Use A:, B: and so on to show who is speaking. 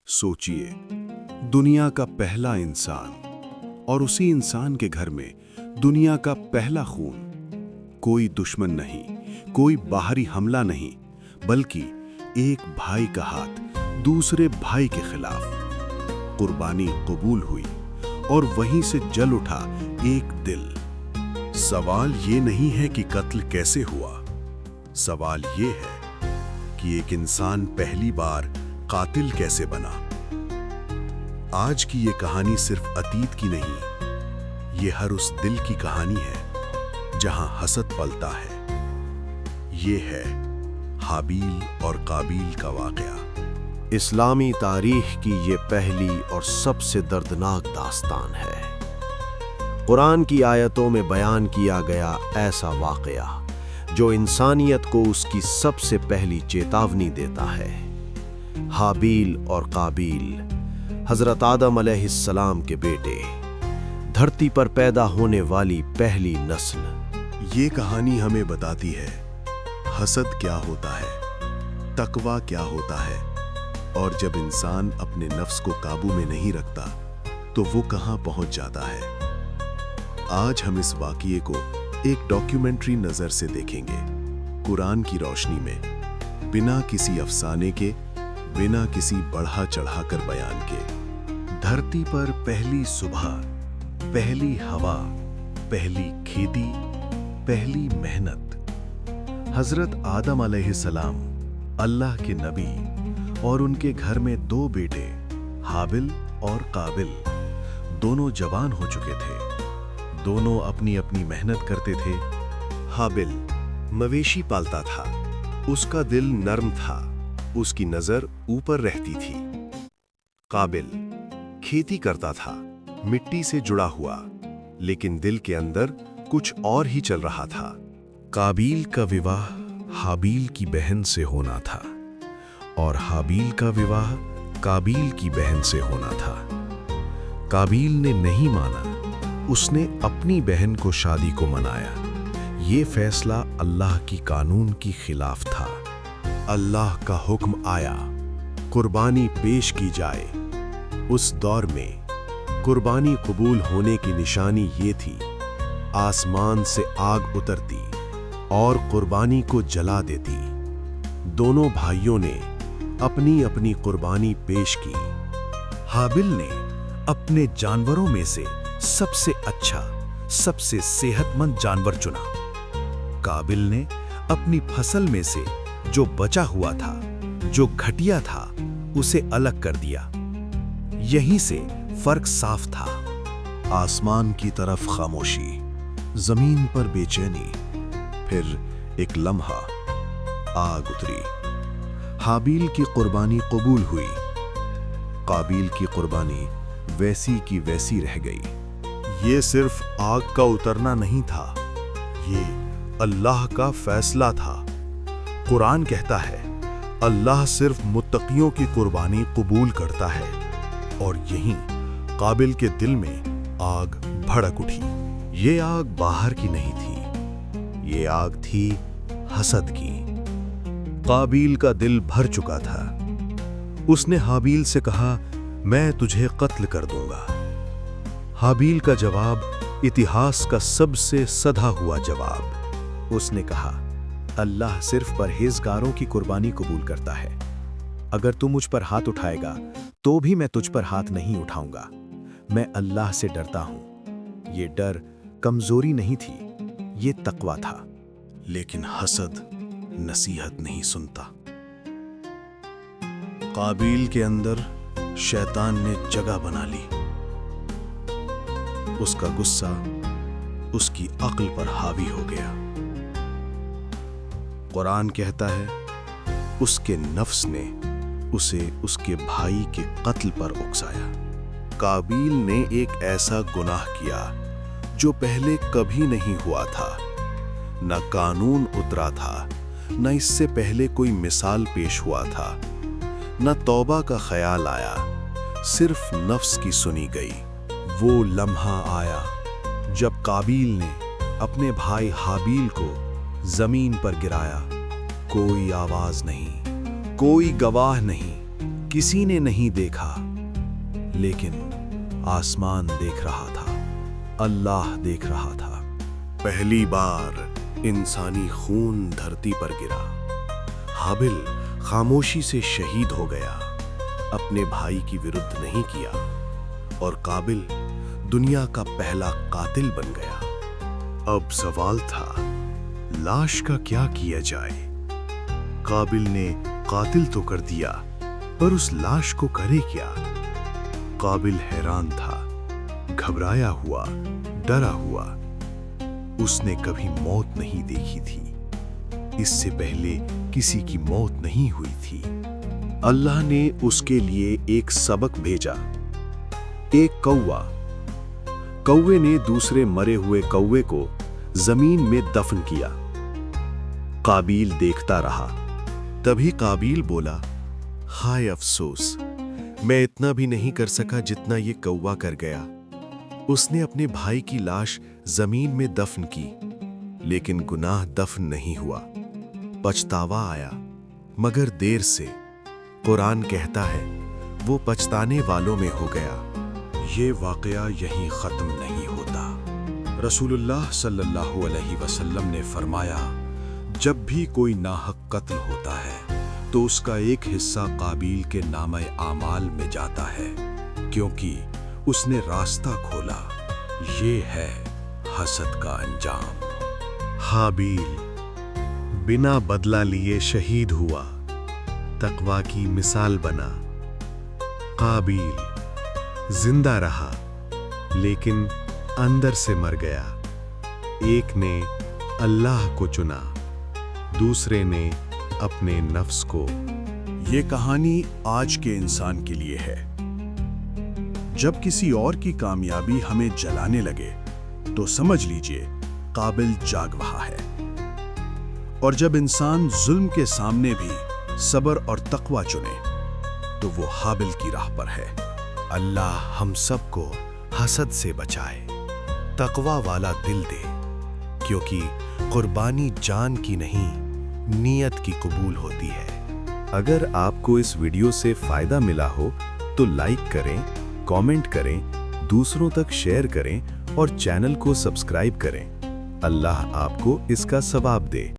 A: सोचिए, दुनिया का पहला इंसान और उसी इंसान के घर में दुनिया का पहला खून। कोई दुश्मन नहीं, कोई बाहरी हमला नहीं, बल्कि एक भाई का हाथ दूसरे भाई के खिलाफ। कुर्बानी कबूल हुई और वहीं से जल उठा एक दिल। सवाल ये नहीं है कि कत्ल कैसे हुआ, सवाल ये है कि एक इंसान पहली बार कातिल कैसे बना। आज की ये कहानी सिर्फ अतीत की नहीं, ये हर उस दिल की कहानी है जहां हसद पलता है। ये है हाबील और काबिल का वाकया।
B: इस्लामी तारीख की ये पहली और सबसे दर्दनाक दास्तान है। कुरान की आयतों में बयान किया गया ऐसा वाकया जो इंसानियत को उसकी सबसे पहली चेतावनी देता है। हाबील और काबिल, हजरत आदम अलैहिस्सलाम के बेटे, धरती पर पैदा होने वाली पहली नस्ल।
A: ये कहानी हमें बताती है हसद क्या होता है, तकवा क्या होता है, और जब इंसान अपने नफ्स को काबू में नहीं रखता तो वो कहां पहुंच जाता है। आज हम इस वाकये को एक डॉक्यूमेंट्री नजर से देखेंगे, कुरान की रोशनी में, बिना किसी अफसाने के, बिना किसी बढ़ा चढ़ाकर बयान के। धरती पर पहली सुबह, पहली हवा, पहली खेती, पहली मेहनत। हजरत आदम अलैहिस्सलाम, अल्लाह के नबी, और उनके घर में दो बेटे हाबिल और काबिल, दोनों जवान हो चुके थे। दोनों अपनी अपनी मेहनत करते थे। हाबिल मवेशी पालता था, उसका दिल नर्म था, उसकी नजर ऊपर रहती थी। काबिल खेती करता था, मिट्टी से जुड़ा हुआ, लेकिन दिल के अंदर कुछ और ही चल रहा था। काबिल का विवाह हाबिल की बहन से होना था और हाबिल का विवाह काबिल की बहन से होना था। काबिल ने नहीं माना, उसने अपनी बहन को शादी को मनाया। ये फैसला अल्लाह की कानून की खिलाफ था। अल्लाह का हुक्म आया, कुर्बानी पेश की जाए। उस दौर में कुर्बानी कबूल होने की निशानी ये थी, आसमान से आग उतरती और कुर्बानी को जला देती। दोनों भाइयों ने अपनी अपनी कुर्बानी पेश की। हाबिल ने अपने जानवरों में से सबसे अच्छा, सबसे सेहतमंद जानवर चुना। काबिल ने अपनी फसल में से जो बचा हुआ था, जो घटिया था, उसे अलग कर दिया। यहीं से फर्क साफ था। आसमान की तरफ खामोशी, जमीन पर बेचैनी, फिर एक लम्हा, आग उतरी। हाबिल की कुर्बानी कबूल हुई, काबिल की कुर्बानी वैसी की वैसी रह गई। ये सिर्फ आग का उतरना नहीं था, ये अल्लाह का फैसला था। कुरान कहता है, अल्लाह सिर्फ मुत्तकियों की कुर्बानी कबूल करता है। और यहीं काबिल के दिल में आग भड़क उठी। ये आग बाहर की नहीं थी, ये आग थी हसद की। काबिल का दिल भर चुका था। उसने हाबिल से कहा, मैं तुझे कत्ल कर दूंगा। हाबिल का जवाब इतिहास का सबसे सधा हुआ जवाब। उसने कहा, अल्लाह सिर्फ परहेजगारों की कुर्बानी कबूल करता है। अगर तू मुझ पर हाथ उठाएगा तो भी मैं तुझ पर हाथ नहीं उठाऊंगा। मैं अल्लाह से डरता हूं। ये डर कमजोरी नहीं थी, ये तकवा था। लेकिन हसद नसीहत नहीं सुनता। काबिल के अंदर शैतान ने जगह बना ली। उसका गुस्सा उसकी अक्ल पर हावी हो गया। कुरान कहता है, उसके नफ्स ने उसे उसके भाई के कत्ल पर उकसाया। काबिल ने एक ऐसा गुनाह किया जो पहले कभी नहीं हुआ था। न कानून उतरा था, न इससे पहले कोई मिसाल पेश हुआ था, न तौबा का ख्याल आया, सिर्फ नफ्स की सुनी गई। वो लम्हा आया जब काबिल ने अपने भाई हाबिल को जमीन पर गिराया। कोई आवाज नहीं, कोई गवाह नहीं,
B: किसी ने नहीं देखा, लेकिन आसमान देख रहा था, अल्लाह देख रहा था। पहली बार इंसानी खून धरती पर गिरा। हाबिल खामोशी से शहीद हो गया, अपने भाई की विरुद्ध नहीं किया, और काबिल दुनिया का पहला कातिल बन गया। अब सवाल था, लाश का क्या किया जाए? काबिल ने कातिल तो कर दिया, पर उस लाश को करे क्या? काबिल हैरान था, घबराया हुआ, डरा हुआ। उसने कभी मौत नहीं देखी थी, इससे पहले किसी की मौत नहीं हुई थी। अल्लाह ने उसके लिए एक सबक भेजा। एक कौवे ने दूसरे मरे हुए कौवे को जमीन में दफन किया। काबिल देखता रहा। तभी काबिल बोला, हाय अफसोस, मैं इतना भी नहीं कर सका जितना ये कौवा कर गया। उसने अपने भाई की लाश जमीन में दफन की, लेकिन गुनाह दफन नहीं हुआ। पछतावा आया, मगर देर से। कुरान कहता है, वो पछताने वालों में हो गया। ये वाकया यहीं खत्म नहीं होता। रसूलुल्लाह सल्लल्लाहु अलैहि वसल्लम ने फरमाया, जब भी कोई नाहक कत्ल होता है तो उसका एक हिस्सा काबिल के नामे आमाल में जाता है, क्योंकि उसने रास्ता खोला। ये है हसद का अंजाम। हाबिल बिना बदला लिए शहीद हुआ, तकवा की मिसाल बना। काबिल जिंदा रहा, लेकिन अंदर से मर गया। एक ने अल्लाह को चुना, दूसरे ने अपने नफ्स को। ये कहानी आज के इंसान के लिए है। जब किसी और की कामयाबी हमें जलाने लगे तो समझ लीजिए काबिल जाग रहा है। और जब इंसान जुल्म के सामने भी सब्र और तकवा चुने तो वो हाबिल की राह पर है। अल्लाह हम सबको हसद से बचाए, तकवा वाला दिल दे, क्योंकि कुर्बानी जान की नहीं, नीयत की कबूल होती है। अगर आपको इस वीडियो से फायदा मिला हो तो लाइक करें, कमेंट करें, दूसरों तक शेयर करें और चैनल को सब्सक्राइब करें। अल्लाह आपको इसका सवाब दे।